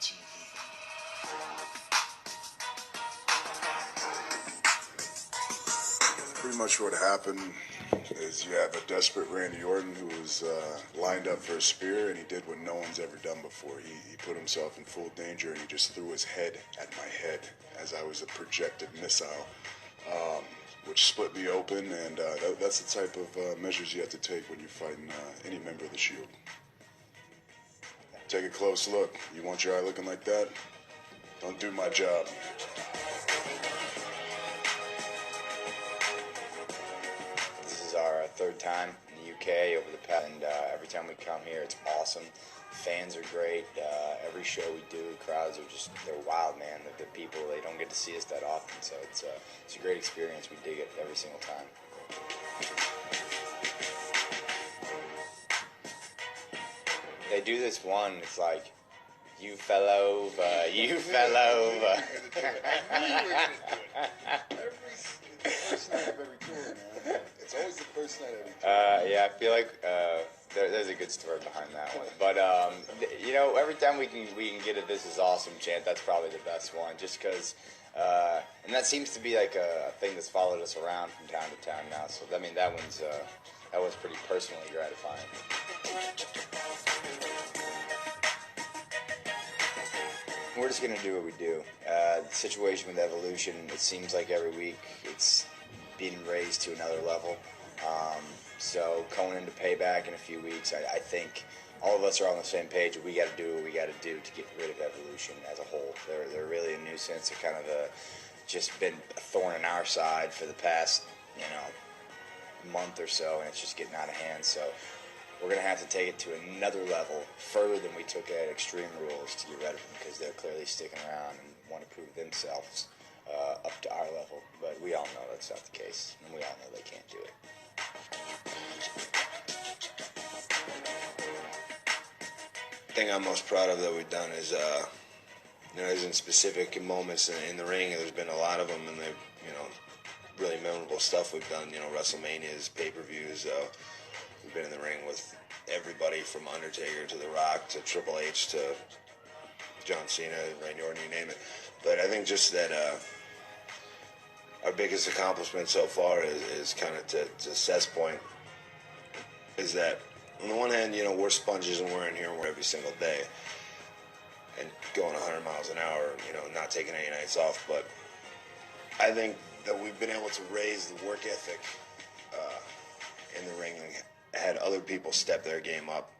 MTV. Pretty much what happened is you have a desperate Randy Orton who was lined up for a spear, and he did what no one's ever done before. He put himself in full danger, and he just threw his head at my head as I was a projected missile, which split me open, and that's the type of measures you have to take when you're fighting any member of the Shield. Take a close look. You want your eye looking like that? Don't do my job. This is our third time in the UK over the past, and every time we come here, it's awesome. Fans are great. Every show we do, crowds are they're wild, man. The people, they don't get to see us that often, so it's a great experience. We dig it every single time. They do this one, it's like, you fell over, you fell over. First night of every tour, man. It's always the first night of every tour. Yeah, I feel like there's a good story behind that one. But you know, every time we can get a "This is awesome" chant, that's probably the best one. Just because, and that seems to be like a thing that's followed us around from time to time now. So I mean, that one's pretty personally gratifying. We're just going to do what we do. The situation with Evolution, it seems like every week it's being raised to another level. So going into Payback in a few weeks, I think all of us are on the same page. We got to do what we got to do to get rid of Evolution as a whole. They're really a nuisance. They're kind of just been a thorn in our side for the past, month or so, and it's just getting out of hand. So we're going to have to take it to another level, further than we took it at Extreme Rules, to get rid of them, because they're clearly sticking around and want to prove themselves up to our level. But we all know that's not the case, and we all know they can't do it. The thing I'm most proud of that we've done is, isn't specific moments in the ring. There's been a lot of them, and they've, really memorable stuff we've done. WrestleManias, pay-per-views. We've been in the ring with everybody from Undertaker to The Rock to Triple H to John Cena, Randy Orton, you name it. But I think just that our biggest accomplishment so far is kind of to Seth's point, is that on the one hand, we're sponges and we're in here and we're every single day and going 100 miles an hour, not taking any nights off. But I think that we've been able to raise the work ethic in the ring and had other people step their game up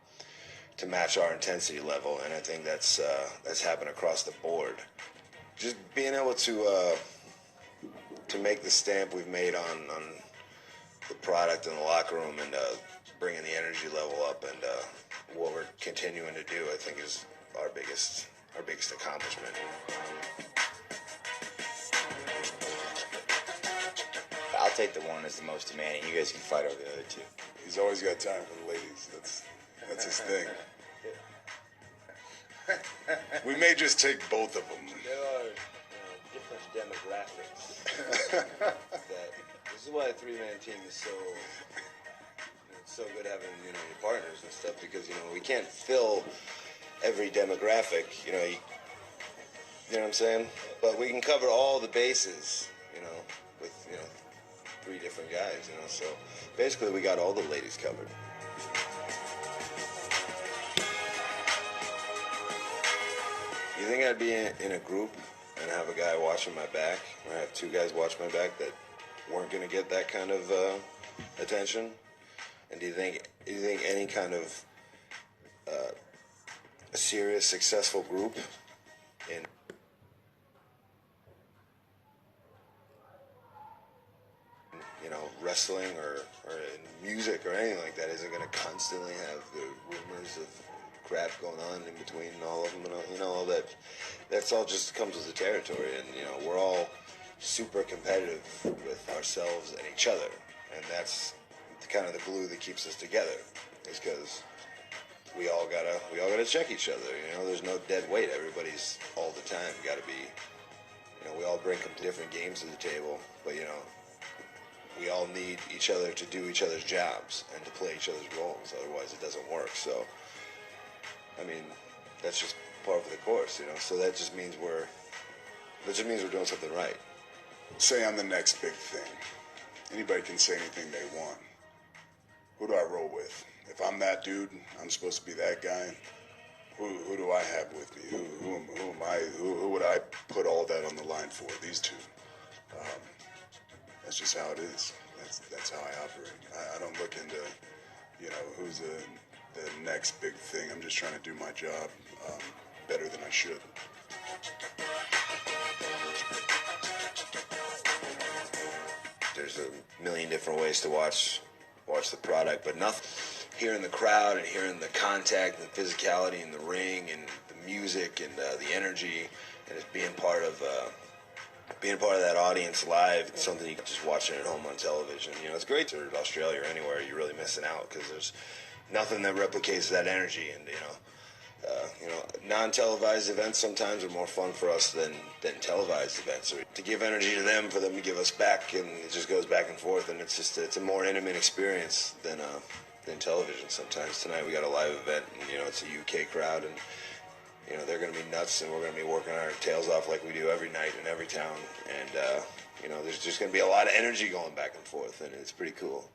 to match our intensity level, and I think that's happened across the board. Just being able to make the stamp we've made on the product in the locker room and bringing the energy level up, and what we're continuing to do, I think, is our biggest accomplishment. I'll take the one as the most demanding. You guys can fight over the other two. He's always got time for the ladies. That's his thing. We may just take both of them. There are different demographics. This is why a three-man team is so good having your partners and stuff, because we can't fill every demographic. You know what I'm saying? But we can cover all the bases. With 3 different guys. So basically we got all the ladies covered. You think I'd be in a group and have a guy watching my back, or have 2 guys watch my back that weren't going to get that kind of attention? And do you think any kind of a serious, successful group in wrestling or in music or anything like that isn't going to constantly have the rumors of crap going on in between all of them, and all that? That's all just comes with the territory, and we're all super competitive with ourselves and each other, and that's kind of the glue that keeps us together, is because we all gotta check each other. There's no dead weight. Everybody's all the time got to be. We all bring different games to the table, but we all need each other to do each other's jobs and to play each other's roles. Otherwise, it doesn't work. So, I mean, that's just par for the course, you know. So that just means we're doing something right. Say I'm the next big thing. Anybody can say anything they want. Who do I roll with? If I'm that dude, I'm supposed to be that guy. Who do I have with me? Who am I? Who would I put all that on the line for? These two. That's just how it is. That's how I operate. I don't look into, who's the next big thing. I'm just trying to do my job better than I should. There's a million different ways to watch the product, but nothing. Hearing the crowd and hearing the contact and the physicality in the ring and the music and the energy, and just being part of that audience live, it's something you can just watch it at home on television. You know, it's great to Australia or anywhere. You're really missing out because there's nothing that replicates that energy. And non-televised events sometimes are more fun for us than televised events. So to give energy to them, for them to give us back, and it just goes back and forth. And it's a more intimate experience than television sometimes. Tonight we got a live event, and it's a UK crowd, and they're going to be nuts, and we're going to be working our tails off like we do every night in every town. And there's just going to be a lot of energy going back and forth, and it's pretty cool.